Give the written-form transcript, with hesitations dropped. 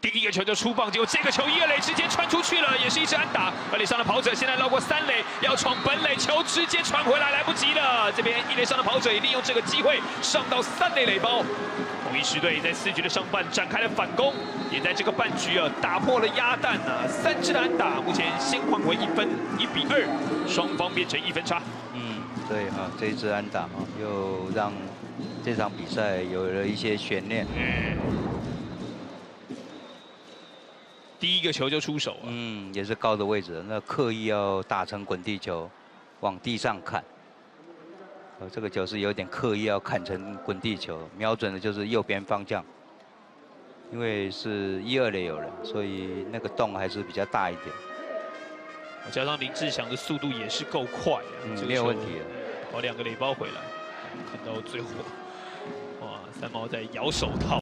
第一个球就出棒，结果这个球1、2垒直接传出去了，也是一支安打。2垒上的跑者现在绕过3垒，要闯本垒，球直接传回来，来不及了。这边1垒上的跑者也利用这个机会上到3垒垒包。统一狮队在4局的上半展开了反攻，也在这个半局打破了鸭蛋3支的安打，目前先换回1分，1比2，双方变成1分差。对这一支安打又让这场比赛有了一些悬念。第一个球就出手了。也是高的位置，那刻意要打成滚地球，往地上砍。这个球是有点刻意要砍成滚地球，瞄准的就是右边方向。因为是1、2垒有人，所以那个洞还是比较大一点。加上林志祥的速度也是够快没有问题的。跑2个垒包回来，看到最后，哇，三毛在摇手套。